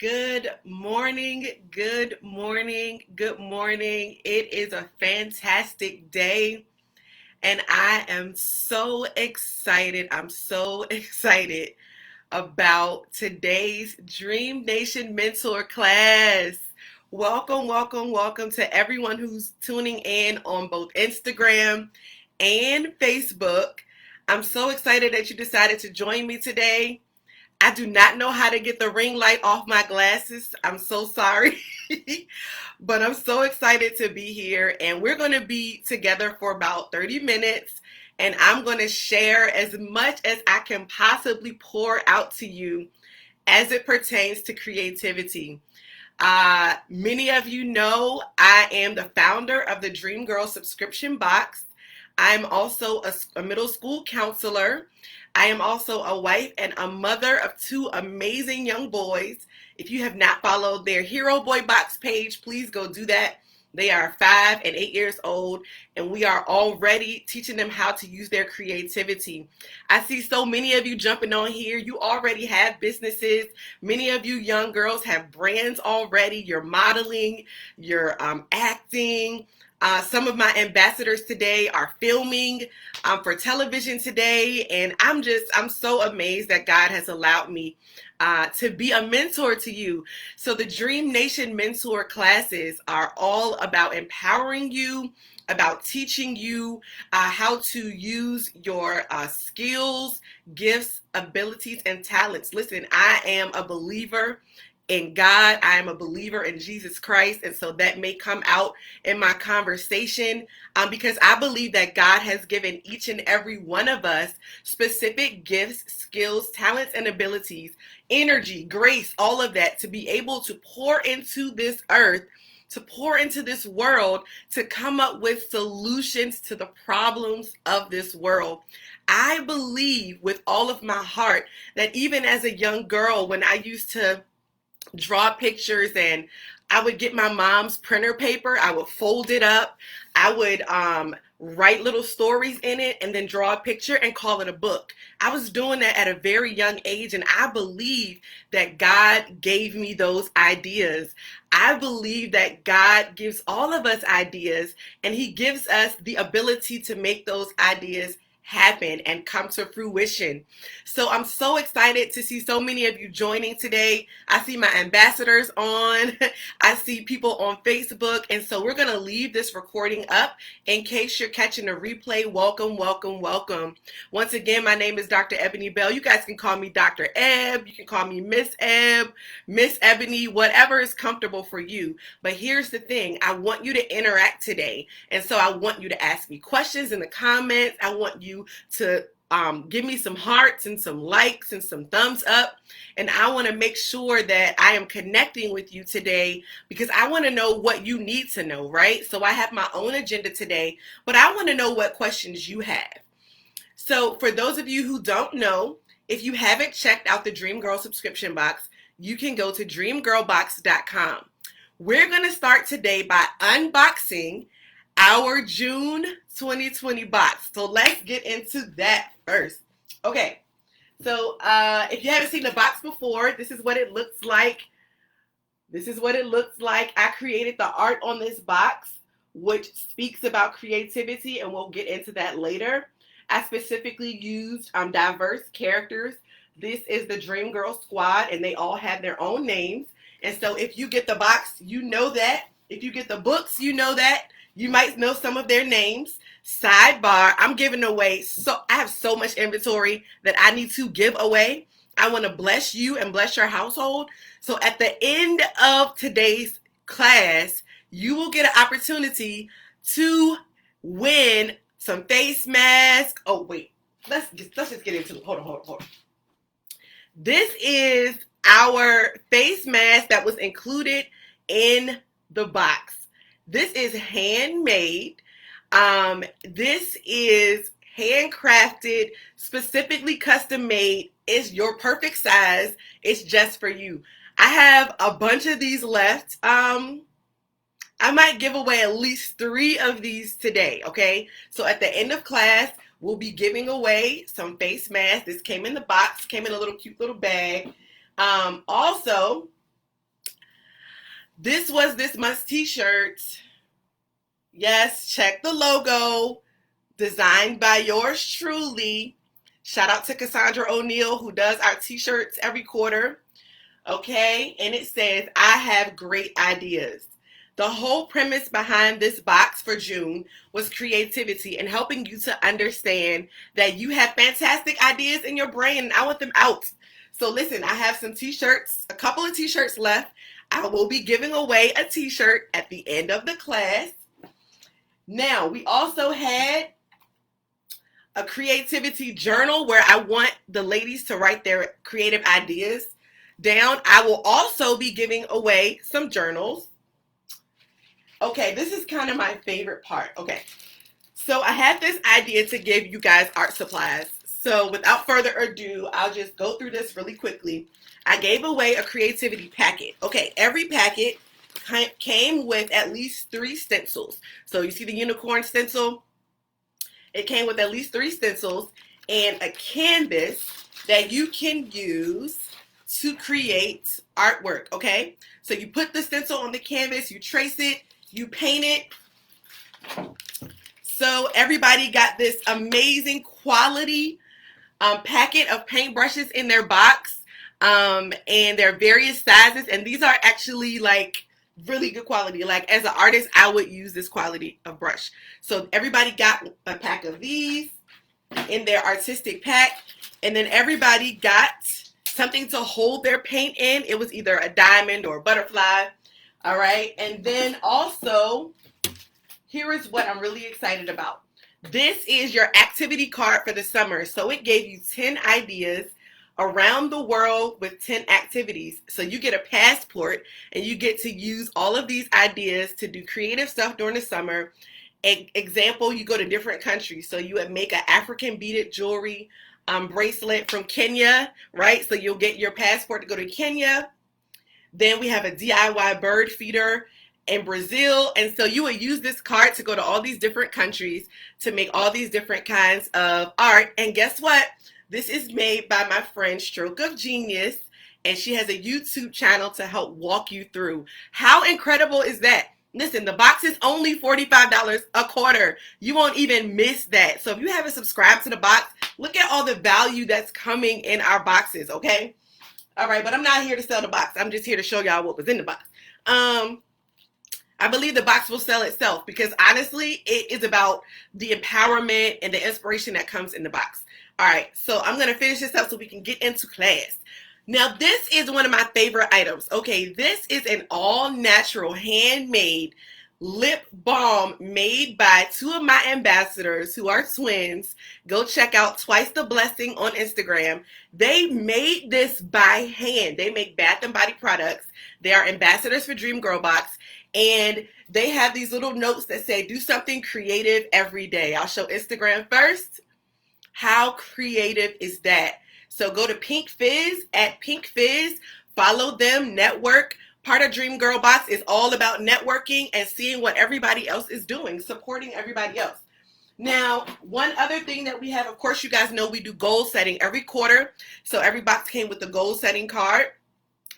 Good morning, good morning, good morning. It is a fantastic day, and I am so excited. I'm so excited about today's Dream Nation Mentor class. Welcome, welcome, welcome to everyone who's tuning in on both Instagram and Facebook. I'm so excited that you decided to join me today. I do not know how to get the ring light off my glasses. I'm so sorry. But I'm so excited to be here. And we're going to be together for about 30 minutes. And I'm going to share as much as I can possibly pour out to you as it pertains to creativity. Many of you know I am the founder of the Dream Girl subscription box. I'm also a middle school counselor. I am also a wife and a mother of two amazing young boys. If you have not followed their Hero Boy Box page, please go do that. They are 5 and 8 years old, and we are already teaching them how to use their creativity. I see so many of you jumping on here. You already have businesses. Many of you young girls have brands already. You're modeling, you're acting. Some of my ambassadors today are filming for television today, and I'm so amazed that God has allowed me to be a mentor to you. So the Dream Nation Mentor classes are all about empowering you, about teaching you how to use your skills, gifts, abilities, and talents. Listen, I am a believer in God. I am a believer in Jesus Christ. And so that may come out in my conversation because I believe that God has given each and every one of us specific gifts, skills, talents, and abilities, energy, grace, all of that to be able to pour into this earth, to pour into this world, to come up with solutions to the problems of this world. I believe with all of my heart that even as a young girl, when I used to draw pictures and I would get my mom's printer paper, I would fold it up, I would write little stories in it and then draw a picture and call it a book. I was doing that at a very young age, and I believe that God gave me those ideas. I believe that God gives all of us ideas, and He gives us the ability to make those ideas happen and come to fruition. So I'm so excited to see so many of you joining today. I see my ambassadors on. I see people on Facebook. And so we're going to leave this recording up in case you're catching a replay. Welcome, welcome, welcome. Once again, my name is Dr. Ebony Bell. You guys can call me Dr. Eb. You can call me Miss Eb, Miss Ebony, whatever is comfortable for you. But here's the thing. I want you to interact today. And so I want you to ask me questions in the comments. I want you to give me some hearts and some likes and some thumbs up. And I want to make sure that I am connecting with you today because I want to know what you need to know, right? So I have my own agenda today, but I want to know what questions you have. So for those of you who don't know, if you haven't checked out the Dream Girl subscription box, you can go to dreamgirlbox.com. We're going to start today by unboxing our June 2020 box. So let's get into that first. Okay, so if you haven't seen the box before, this is what it looks like. This is what it looks like. I created the art on this box, which speaks about creativity, and we'll get into that later. I specifically used diverse characters. This is the Dream Girl Squad, and they all have their own names. And so if you get the box, you know that. If you get the books, you know that. You might know some of their names. Sidebar, I'm giving away, I have so much inventory that I need to give away. I want to bless you and bless your household. So at the end of today's class, you will get an opportunity to win some face masks. Oh, wait. Let's just get into it. Hold on. This is our face mask that was included in the box. This is handmade. This is handcrafted, specifically custom made. It's your perfect size. It's just for you. I have a bunch of these left. I might give away at least 3 of these today, okay? So at the end of class, we'll be giving away some face masks. This came in the box, came in a little cute little bag. Also, This was this month's t-shirt. Yes, check the logo. Designed by yours truly. Shout out to Cassandra O'Neill, who does our t-shirts every quarter. Okay, and it says, I have great ideas. The whole premise behind this box for June was creativity and helping you to understand that you have fantastic ideas in your brain and I want them out. So listen, I have some t-shirts, a couple of t-shirts left. I will be giving away a t-shirt at the end of the class. Now, we also had a creativity journal where I want the ladies to write their creative ideas down. I will also be giving away some journals. Okay, this is kind of my favorite part. Okay, so I had this idea to give you guys art supplies. So without further ado, I'll just go through this really quickly. I gave away a creativity packet. Okay, every packet came with at least 3 stencils. So you see the unicorn stencil? It came with at least 3 stencils and a canvas that you can use to create artwork, okay? So you put the stencil on the canvas, you trace it, you paint it. So everybody got this amazing quality packet of paintbrushes in their box, and they're various sizes, and these are actually like really good quality. Like as an artist, I would use this quality of brush. So everybody got a pack of these in their artistic pack, and then everybody got something to hold their paint in. It was either a diamond or a butterfly. All right, and then also here is what I'm really excited about. This is your activity card for the summer. So it gave you 10 ideas around the world with 10 activities. So you get a passport and you get to use all of these ideas to do creative stuff during the summer. Example, you go to different countries. So you would make an African beaded jewelry bracelet from Kenya, right? So you'll get your passport to go to Kenya. Then we have a DIY bird feeder in Brazil. And so you would use this card to go to all these different countries to make all these different kinds of art. And guess what? This is made by my friend Stroke of Genius, and she has a YouTube channel to help walk you through. How incredible is that? Listen, the box is only $45 a quarter. You won't even miss that. So if you haven't subscribed to the box, look at all the value that's coming in our boxes, okay? All right, but I'm not here to sell the box. I'm just here to show y'all what was in the box. I believe the box will sell itself because honestly, it is about the empowerment and the inspiration that comes in the box. All right, so I'm going to finish this up so we can get into class. Now, this is one of my favorite items. Okay, this is an all-natural, handmade lip balm made by 2 of my ambassadors who are twins. Go check out Twice the Blessing on Instagram. They made this by hand. They make Bath and Body products. They are ambassadors for Dream Girl Box. And they have these little notes that say, do something creative every day. I'll show Instagram first. How creative is that? So go to Pink Fizz, at Pink Fizz, follow them, network. Part of Dream Girl Box is all about networking and seeing what everybody else is doing, supporting everybody else. Now, one other thing that we have, of course, you guys know we do goal setting every quarter. So every box came with the goal setting card.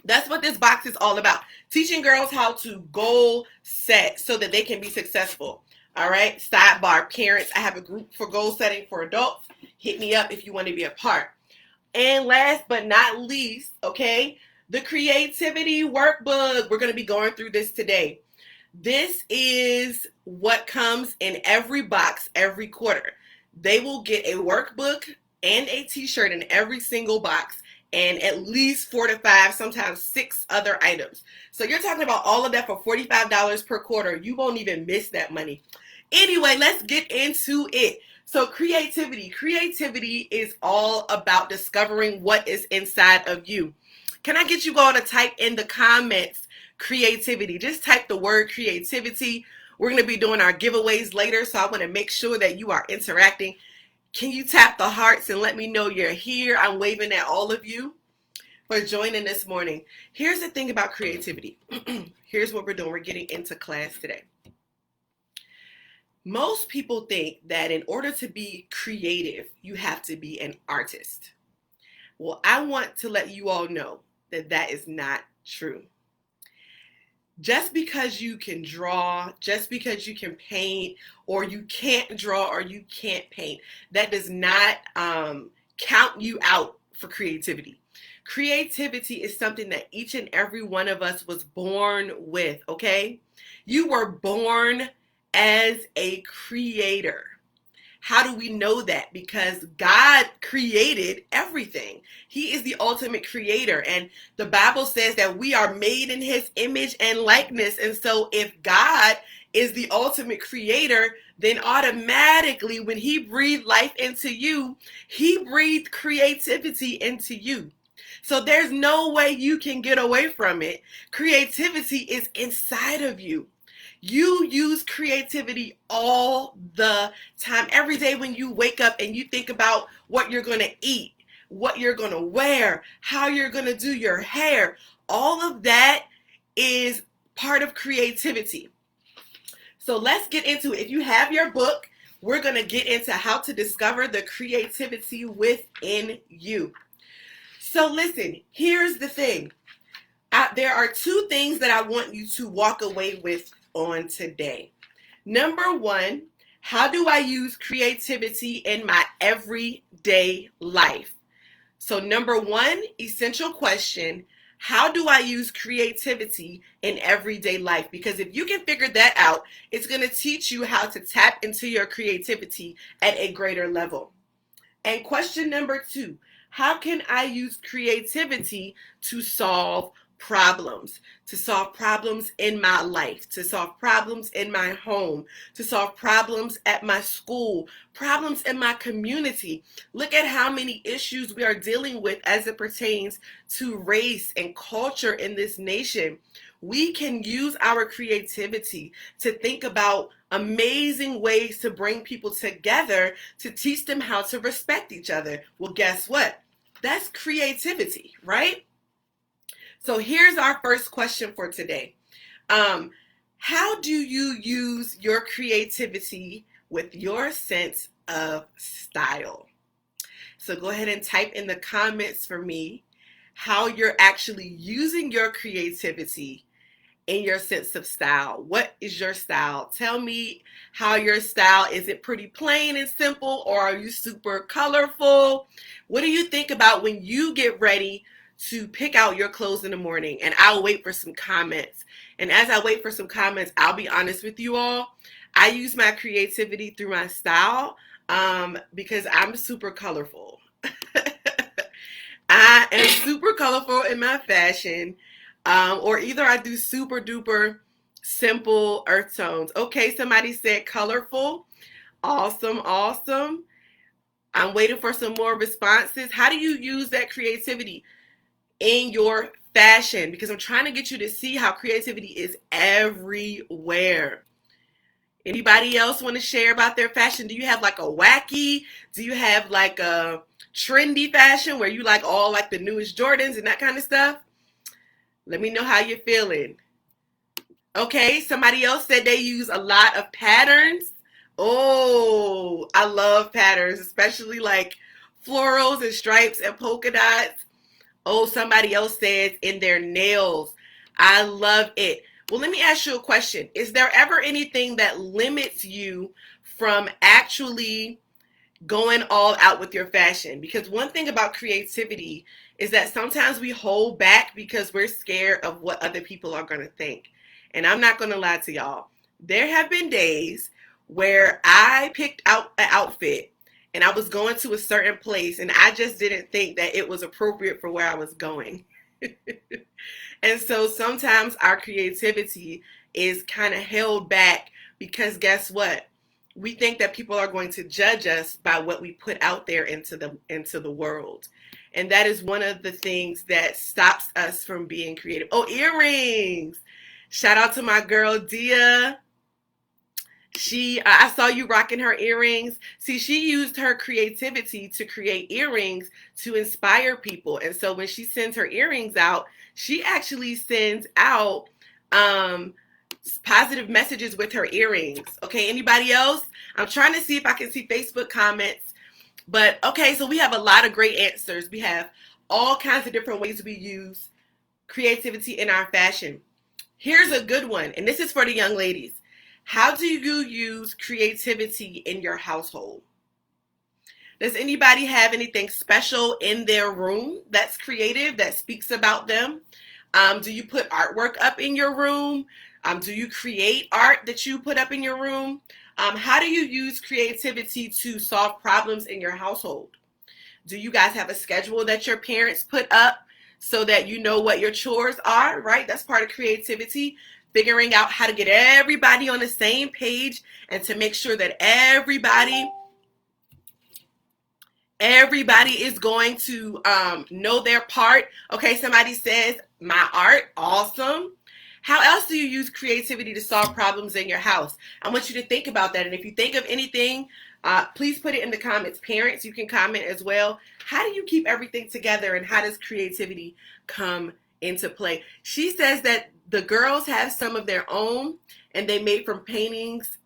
That's what this box is all about. Teaching girls how to goal set so that they can be successful. All right. Sidebar, parents, I have a group for goal setting for adults. Hit me up if you want to be a part. And last but not least, okay, the creativity workbook. We're going to be going through this today. This is what comes in every box every quarter. They will get a workbook and a t-shirt in every single box, and at least 4 to 5, sometimes 6 other items. So you're talking about all of that for $45 per quarter. You won't even miss that money. Anyway, let's get into it. So creativity. Creativity is all about discovering what is inside of you. Can I get you all to type in the comments creativity? Just type the word creativity. We're going to be doing our giveaways later, so I want to make sure that you are interacting. Can you tap the hearts and let me know you're here? I'm waving at all of you for joining this morning. Here's the thing about creativity. Here's what we're doing. We're getting into class today. Most people think that in order to be creative, you have to be an artist. Well, I want to let you all know that that is not true. Just because you can draw, just because you can paint, or you can't draw or you can't paint, that does not count you out for creativity. Creativity is something that each and every one of us was born with, okay? You were born as a creator. How do we know that? Because God created everything. He is the ultimate creator. And the Bible says that we are made in his image and likeness. And so if God is the ultimate creator, then automatically when he breathed life into you, he breathed creativity into you. So there's no way you can get away from it. Creativity is inside of you. You use creativity all the time. Every day when you wake up and you think about what you're going to eat, what you're going to wear, how you're going to do your hair, all of that is part of creativity. So let's get into it. If you have your book, we're going to get into how to discover the creativity within you. So listen, here's the thing. There are two things that I want you to walk away with on today. Number one, how do I use creativity in my everyday life? So number one, essential question, how do I use creativity in everyday life? Because if you can figure that out, it's going to teach you how to tap into your creativity at a greater level. And question number two, how can I use creativity to solve problems in my life, to solve problems in my home, to solve problems at my school, problems in my community? Look at how many issues we are dealing with as it pertains to race and culture in this nation. We can use our creativity to think about amazing ways to bring people together, to teach them how to respect each other. Well, guess what? That's creativity, right? So here's our first question for today. How do you use your creativity with your sense of style? So go ahead and type in the comments for me how you're actually using your creativity in your sense of style. What is your style? Tell me how your style is. It pretty plain and simple, or are you super colorful? What do you think about when you get ready to pick out your clothes in the morning? And I'll wait for some comments. And as I wait for some comments, I'll be honest with you all. I use my creativity through my style because I'm super colorful. I am super colorful in my fashion. Or either I do super duper simple earth tones. Okay, somebody said colorful. Awesome, awesome. I'm waiting for some more responses. How do you use that creativity in your fashion? Because I'm trying to get you to see how creativity is everywhere. Anybody else want to share about their fashion? Do you have like a wacky? Do you have like a trendy fashion where you like all like the newest Jordans and that kind of stuff? Let me know how you're feeling. Okay, somebody else said they use a lot of patterns. Oh, I love patterns, especially like florals and stripes and polka dots. Oh, somebody else says in their nails. I love it. Well, let me ask you a question. Is there ever anything that limits you from actually going all out with your fashion? Because one thing about creativity is that sometimes we hold back because we're scared of what other people are going to think. And I'm not going to lie to y'all. There have been days where I picked out an outfit and I was going to a certain place and I just didn't think that it was appropriate for where I was going. And so sometimes our creativity is kind of held back because guess what? We think that people are going to judge us by what we put out there into the world. And that is one of the things that stops us from being creative. Oh, earrings. Shout out to my girl, Dia. I saw you rocking her earrings. See, she used her creativity to create earrings to inspire people. And so when she sends her earrings out, she actually sends out positive messages with her earrings. Okay, anybody else? I'm trying to see if I can see Facebook comments. But okay, so we have a lot of great answers. We have all kinds of different ways we use creativity in our fashion. Here's a good one, and this is for the young ladies. How do you use creativity in your household? Does anybody have anything special in their room that's creative, that speaks about them? Do you put artwork up in your room? Do you create art that you put up in your room? How do you use creativity to solve problems in your household? Do you guys have a schedule that your parents put up so that you know what your chores are, right? That's part of creativity. Figuring out how to get everybody on the same page and to make sure that everybody is going to know their part. Okay, somebody says, my art, awesome. How else do you use creativity to solve problems in your house? I want you to think about that. And if you think of anything, please put it in the comments. Parents, you can comment as well. How do you keep everything together, and how does creativity come into play? She says that the girls have some of their own, and they made from paintings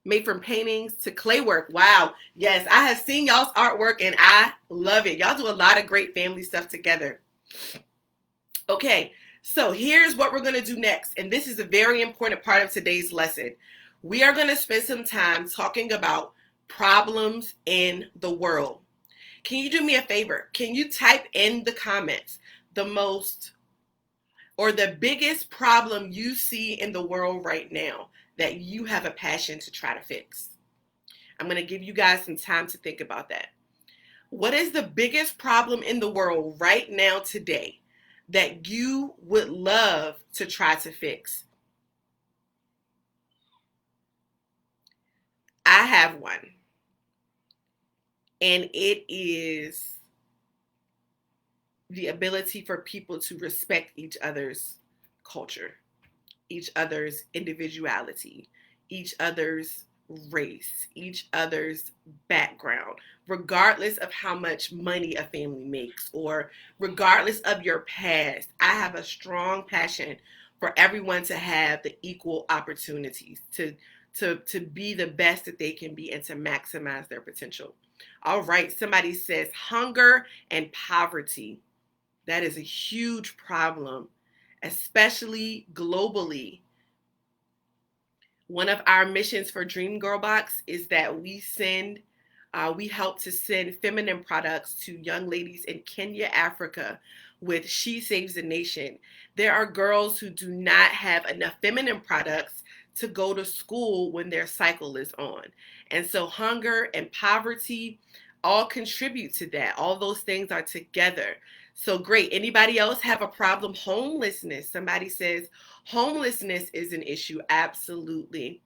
to clay work. Wow. Yes, I have seen y'all's artwork and I love it. Y'all do a lot of great family stuff together. Okay, so here's what we're going to do next. And this is a very important part of today's lesson. We are going to spend some time talking about problems in the world. Can you do me a favor? Can you type in the comments the most or the biggest problem you see in the world right now that you have a passion to try to fix? I'm going to give you guys some time to think about that. What is the biggest problem in the world right now today that you would love to try to fix? I have one, and it is the ability for people to respect each other's culture, each other's individuality, each other's race, each other's background, regardless of how much money a family makes or regardless of your past. I have a strong passion for everyone to have the equal opportunities to be the best that they can be and to maximize their potential. All right, somebody says hunger and poverty. That is a huge problem, especially globally. One of our missions for Dream Girl Box is that we help to send feminine products to young ladies in Kenya, Africa, with She Saves the Nation. There are girls who do not have enough feminine products to go to school when their cycle is on. And so hunger and poverty all contribute to that. All those things are together. So great. Anybody else have a problem? Homelessness. Somebody says homelessness is an issue. Absolutely.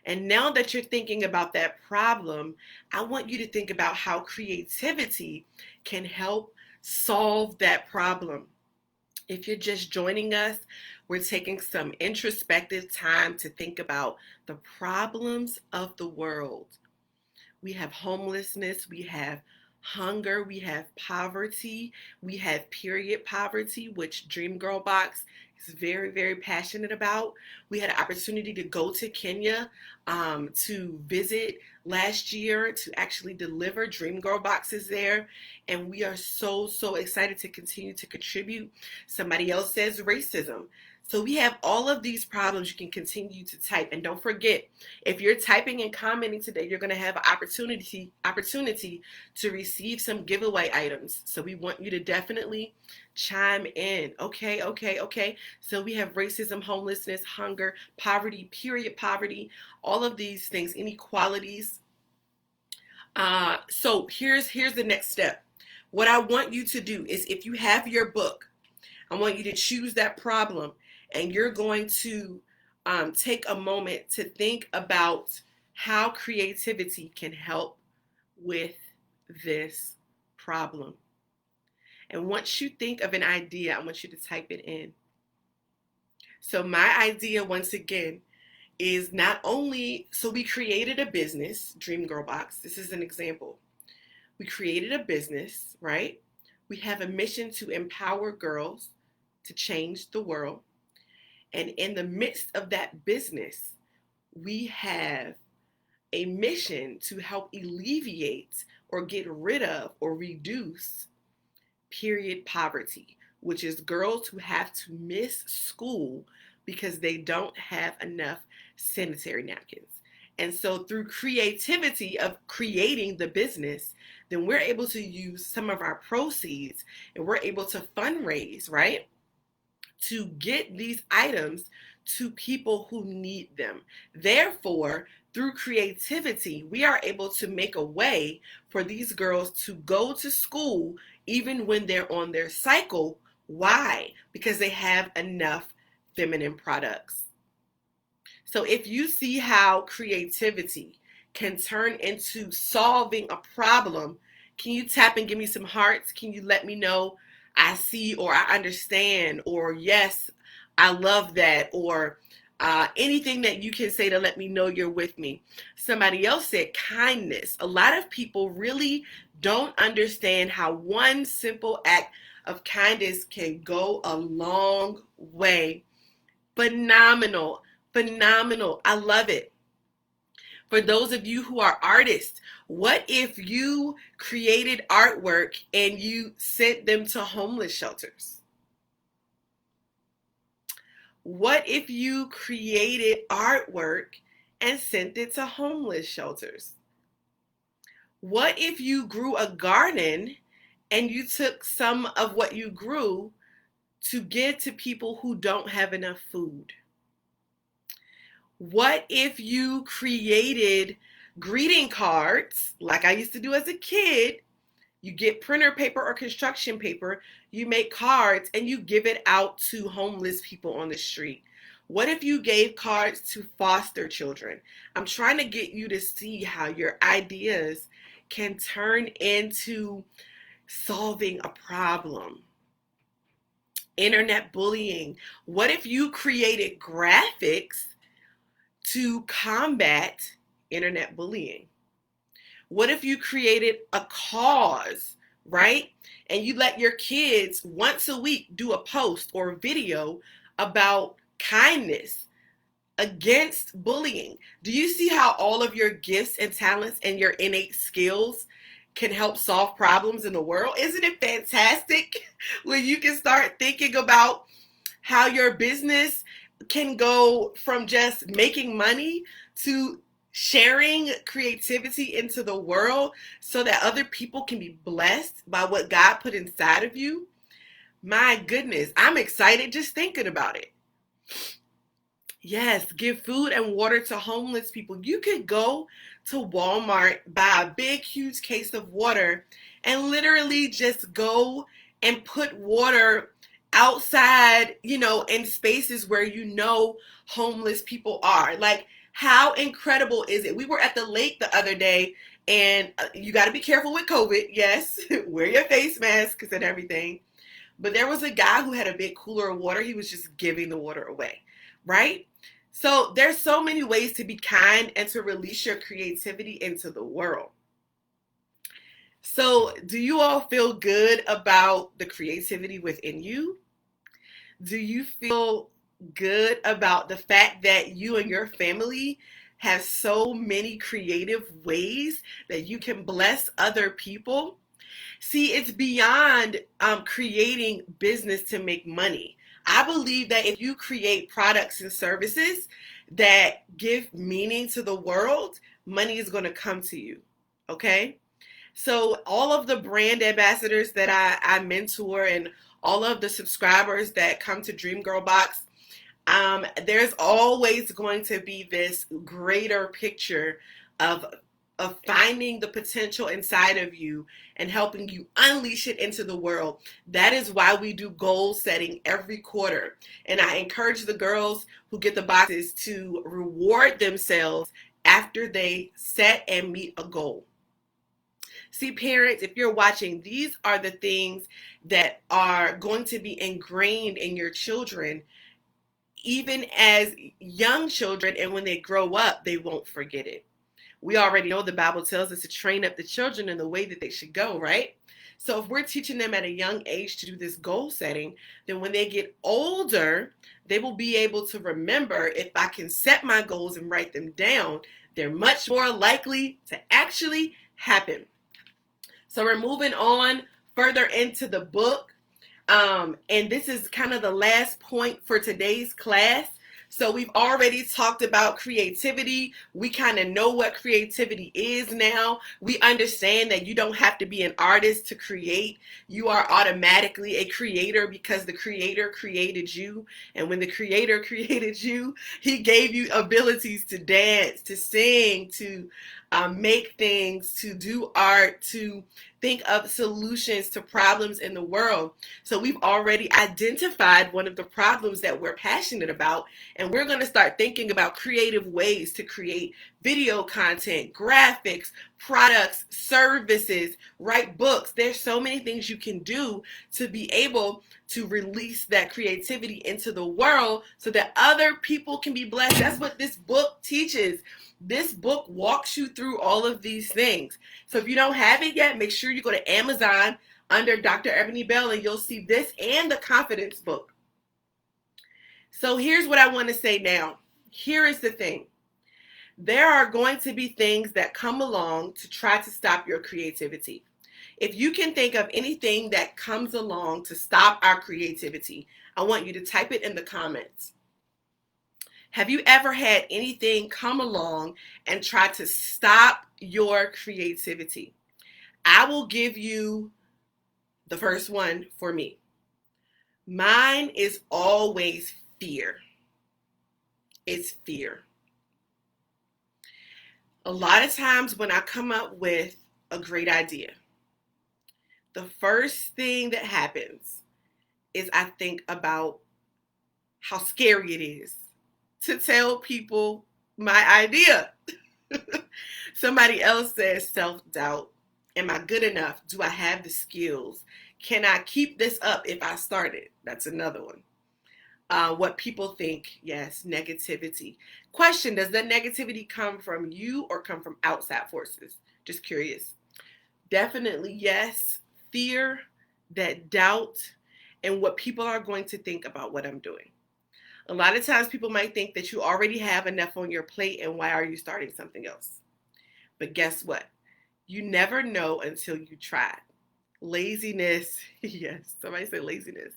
And now that you're thinking about that problem, I want you to think about how creativity can help solve that problem. If you're just joining us, we're taking some introspective time to think about the problems of the world. We have homelessness, we have hunger, we have poverty, we have period poverty, which Dream Girl Box is very, very passionate about. We had an opportunity to go to Kenya to visit last year to actually deliver Dream Girl Boxes there. And we are so, so excited to continue to contribute. Somebody else says racism. So we have all of these problems. You can continue to type. And don't forget, if you're typing and commenting today, you're going to have an opportunity to receive some giveaway items. So we want you to definitely chime in. Okay. So we have racism, homelessness, hunger, poverty, period poverty, all of these things, inequalities. So here's the next step. What I want you to do is, if you have your book, I want you to choose that problem. And you're going to take a moment to think about how creativity can help with this problem. And once you think of an idea, I want you to type it in. So my idea, once again, is not only, so we created a business, Dream Girl Box. This is an example. We created a business, right? We have a mission to empower girls to change the world. And in the midst of that business, we have a mission to help alleviate or get rid of or reduce period poverty, which is girls who have to miss school because they don't have enough sanitary napkins. And so through creativity of creating the business, then we're able to use some of our proceeds and we're able to fundraise, right? To get these items to people who need them. Therefore, through creativity, we are able to make a way for these girls to go to school even when they're on their cycle. Why? Because they have enough feminine products. So if you see how creativity can turn into solving a problem, can you tap and give me some hearts? Can you let me know I see or I understand or yes, I love that or anything that you can say to let me know you're with me. Somebody else said kindness. A lot of people really don't understand how one simple act of kindness can go a long way. Phenomenal. Phenomenal. I love it. For those of you who are artists, what if you created artwork and you sent them to homeless shelters? What if you created artwork and sent it to homeless shelters? What if you grew a garden and you took some of what you grew to give to people who don't have enough food? What if you created greeting cards like I used to do as a kid? You get printer paper or construction paper, you make cards and you give it out to homeless people on the street. What if you gave cards to foster children? I'm trying to get you to see how your ideas can turn into solving a problem. Internet bullying. What if you created graphics to combat internet bullying? What if you created a cause, right? And you let your kids once a week do a post or a video about kindness against bullying. Do you see how all of your gifts and talents and your innate skills can help solve problems in the world? Isn't it fantastic when you can start thinking about how your business can go from just making money to sharing creativity into the world so that other people can be blessed by what God put inside of you? My goodness, I'm excited just thinking about it. Yes, give food and water to homeless people. You could go to Walmart, buy a big, huge case of water, and literally just go and put water outside, in spaces where homeless people are. Like, how incredible is it? We were at the lake the other day, and you got to be careful with COVID. Yes, wear your face masks and everything. But there was a guy who had a big cooler of water. He was just giving the water away, right? So there's so many ways to be kind and to release your creativity into the world. So do you all feel good about the creativity within you? Do you feel good about the fact that you and your family have so many creative ways that you can bless other people? See, it's beyond creating business to make money. I believe that if you create products and services that give meaning to the world, money is going to come to you. Okay? So all of the brand ambassadors that I mentor and all of the subscribers that come to Dream Girl Box, there's always going to be this greater picture of finding the potential inside of you and helping you unleash it into the world. That is why we do goal setting every quarter. And I encourage the girls who get the boxes to reward themselves after they set and meet a goal. See, parents, if you're watching, these are the things that are going to be ingrained in your children, even as young children, and when they grow up, they won't forget it. We already know the Bible tells us to train up the children in the way that they should go, right? So if we're teaching them at a young age to do this goal setting, then when they get older, they will be able to remember, if I can set my goals and write them down, they're much more likely to actually happen. So we're moving on further into the book. And this is kind of the last point for today's class. So we've already talked about creativity. We kind of know what creativity is now. We understand that you don't have to be an artist to create. You are automatically a creator because the creator created you. And when the creator created you, he gave you abilities to dance, to sing, to make things, to do art, to think of solutions to problems in the world. So we've already identified one of the problems that we're passionate about, and we're going to start thinking about creative ways to create video content, graphics, products, services, write books. There's so many things you can do to be able to release that creativity into the world so that other people can be blessed. That's what this book teaches. This book walks you through all of these things. So if you don't have it yet, make sure you go to Amazon under Dr. Ebony Bell and you'll see this and the confidence book. So here's what I want to say now. Here is the thing. There are going to be things that come along to try to stop your creativity. If you can think of anything that comes along to stop our creativity, I want you to type it in the comments. Have you ever had anything come along and try to stop your creativity? I will give you the first one for me. Mine is always fear. It's fear. A lot of times when I come up with a great idea, the first thing that happens is I think about how scary it is to tell people my idea. Somebody else says self-doubt. Am I good enough? Do I have the skills? Can I keep this up if I start it? That's another one. What people think, yes, negativity. Question, does that negativity come from you or come from outside forces? Just curious. Definitely yes. Fear, that doubt, and what people are going to think about what I'm doing. A lot of times people might think that you already have enough on your plate and why are you starting something else? But guess what? You never know until you try. Laziness. Yes, somebody said laziness.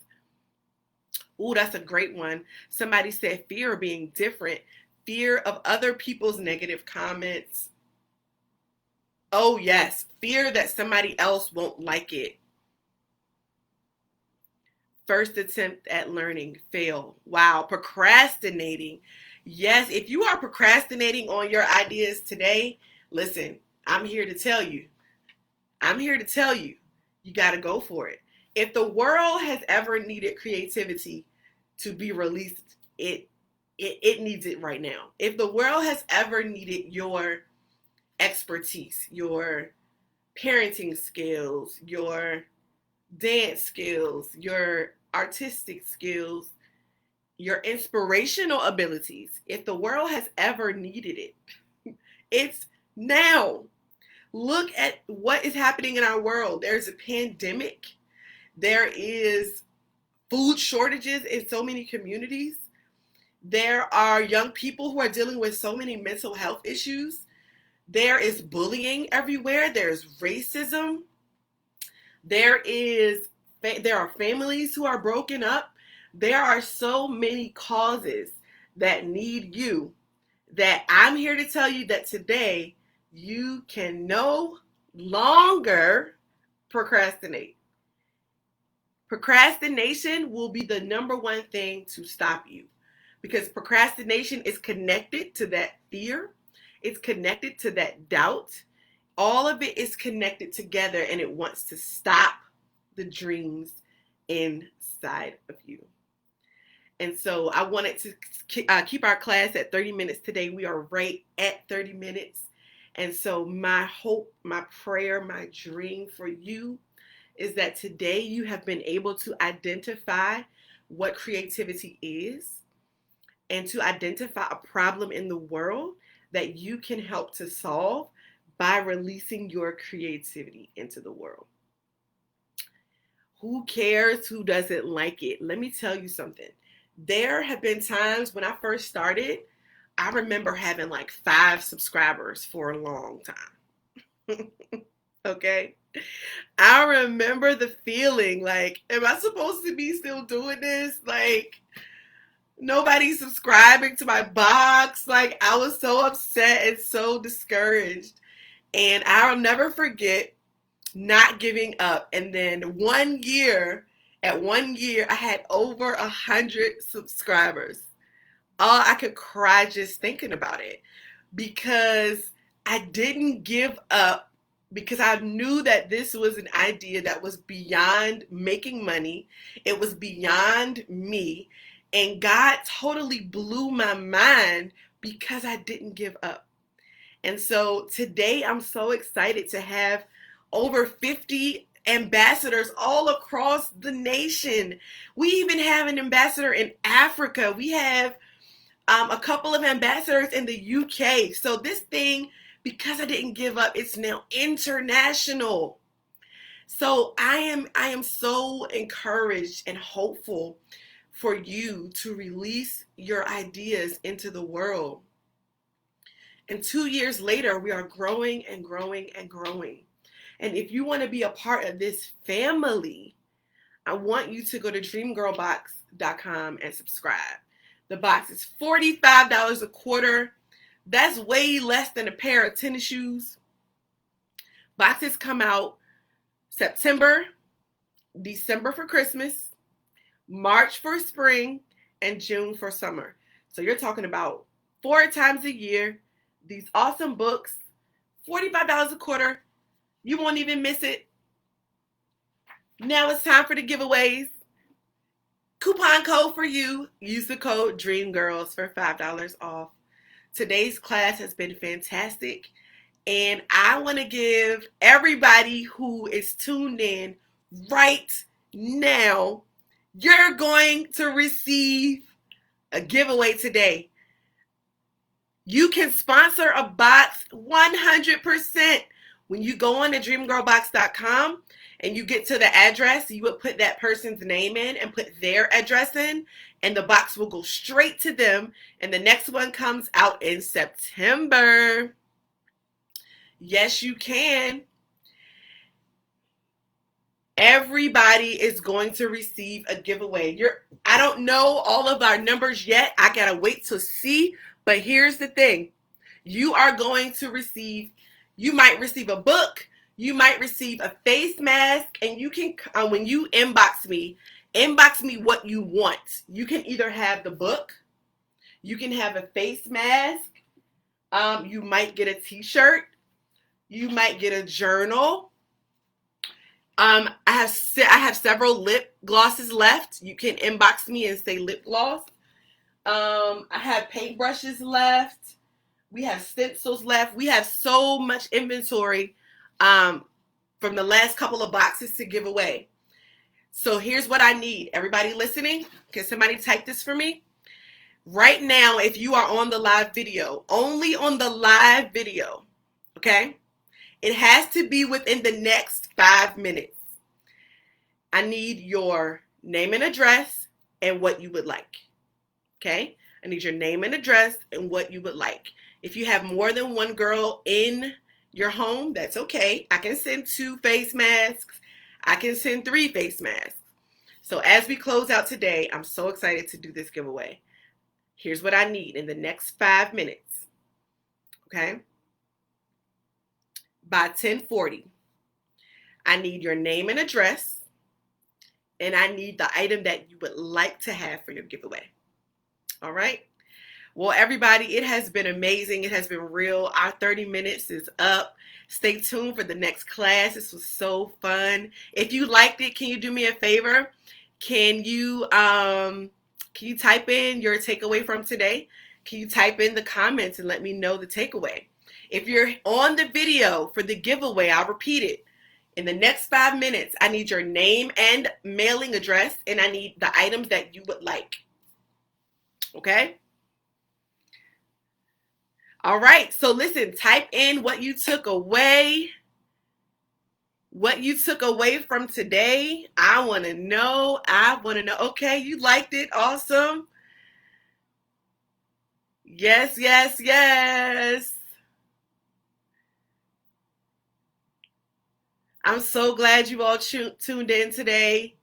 Ooh, that's a great one. Somebody said fear of being different, fear of other people's negative comments. Oh, yes, fear that somebody else won't like it. First attempt at learning, fail. Wow, procrastinating. Yes, if you are procrastinating on your ideas today, listen, I'm here to tell you. You got to go for it. If the world has ever needed creativity to be released, it needs it right now. If the world has ever needed your expertise, your parenting skills, your dance skills, your artistic skills, your inspirational abilities, if the world has ever needed it, it's now. Look at what is happening in our world. There's a pandemic. There is food shortages in so many communities. There are young people who are dealing with so many mental health issues. There is bullying everywhere. There's racism. There are families who are broken up. There are so many causes that need you that I'm here to tell you that today you can no longer procrastinate. Procrastination will be the number one thing to stop you because procrastination is connected to that fear. It's connected to that doubt. All of it is connected together and it wants to stop the dreams inside of you. And so I wanted to keep our class at 30 minutes today. We are right at 30 minutes. And so my hope, my prayer, my dream for you is that today you have been able to identify what creativity is and to identify a problem in the world that you can help to solve by releasing your creativity into the world. Who cares who doesn't like it? Let me tell you something. There have been times when I first started, I remember having like 5 subscribers for a long time. Okay? I remember the feeling like, am I supposed to be still doing this? Like, nobody's subscribing to my box. Like, I was so upset and so discouraged. And I'll never forget not giving up. And then at 1 year, I had over 100 subscribers. Oh, I could cry just thinking about it because I didn't give up because I knew that this was an idea that was beyond making money. It was beyond me. And God totally blew my mind because I didn't give up. And so today I'm so excited to have over 50 ambassadors all across the nation. We even have an ambassador in Africa. We have a couple of ambassadors in the UK. So this thing, because I didn't give up, it's now international. So I am so encouraged and hopeful for you to release your ideas into the world. And 2 years later, we are growing and growing and growing. And if you want to be a part of this family, I want you to go to dreamgirlbox.com and subscribe. The box is $45 a quarter. That's way less than a pair of tennis shoes. Boxes come out September, December for Christmas, March for spring, and June for summer. So you're talking about 4 times a year. These awesome books, $45 a quarter. You won't even miss it. Now it's time for the giveaways. Coupon code for you. Use the code DREAMGIRLS for $5 off. Today's class has been fantastic. And I want to give everybody who is tuned in right now, you're going to receive a giveaway today. You can sponsor a box 100%. When you go on to dreamgirlbox.com and you get to the address, you would put that person's name in and put their address in, and the box will go straight to them. And the next one comes out in September. Yes, you can. Everybody is going to receive a giveaway. I don't know all of our numbers yet. I gotta wait to see. But here's the thing. You are going to receive, you might receive a book, you might receive a face mask, and you can, when you inbox me what you want. You can either have the book, you can have a face mask, you might get a t-shirt, you might get a journal. I have several lip glosses left. You can inbox me and say lip gloss. I have paintbrushes left. We have stencils left. We have so much inventory from the last couple of boxes to give away. So here's what I need. Everybody listening, can somebody type this for me? Right now, if you are on the live video, only on the live video, okay? It has to be within the next 5 minutes. I need your name and address and what you would like, okay? I need your name and address and what you would like. If you have more than one girl in your home, that's okay. I can send 2 face masks. I can send 3 face masks. So as we close out today, I'm so excited to do this giveaway. Here's what I need in the next 5 minutes, okay? By 10:40, I need your name and address, and I need the item that you would like to have for your giveaway. All right? Well, everybody, it has been amazing. It has been real. Our 30 minutes is up. Stay tuned for the next class. This was so fun. If you liked it, can you do me a favor? Can you type in your takeaway from today? Can you type in the comments and let me know the takeaway? If you're on the video for the giveaway, I'll repeat it. In the next 5 minutes, I need your name and mailing address, and I need the items that you would like. Okay? All right. So listen, type in what you took away. What you took away from today. I want to know. Okay, you liked it. Awesome. Yes, yes, yes. I'm so glad you all tuned in today.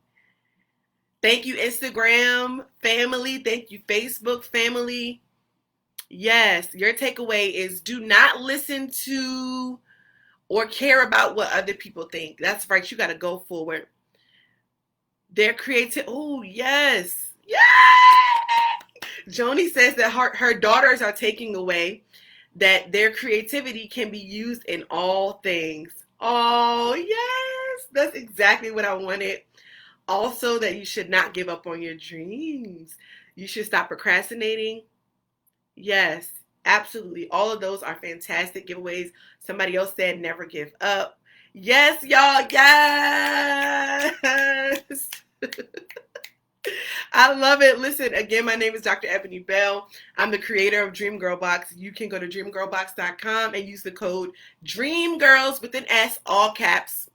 Thank you, Instagram family. Thank you, Facebook family. Yes, your takeaway is do not listen to or care about what other people think. That's right. You got to go forward. Their creative. Oh, yes. Yes. Joni says that her daughters are taking away that their creativity can be used in all things. Oh, yes. That's exactly what I wanted. Also, that you should not give up on your dreams. You should stop procrastinating. Yes, absolutely. All of those are fantastic giveaways. Somebody else said never give up. Yes, y'all. Yes. I love it. Listen, again, my name is Dr. Ebony Bell. I'm the creator of Dream Girl Box. You can go to dreamgirlbox.com and use the code DREAMGIRLS with an S, all caps.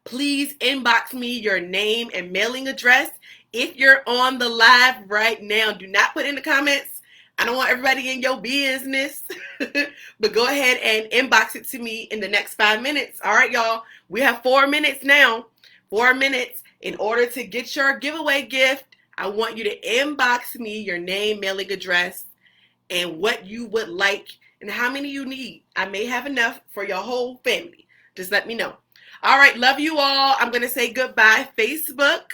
Please inbox me your name and mailing address if you're on the live right now. Do not put in the comments. I don't want everybody in your business. But go ahead and inbox it to me in the next 5 minutes. All right, y'all. We have 4 minutes now. 4 minutes. In order to get your giveaway gift, I want you to inbox me your name, mailing address, and what you would like and how many you need. I may have enough for your whole family. Just let me know. All right, love you all. I'm going to say goodbye, Facebook.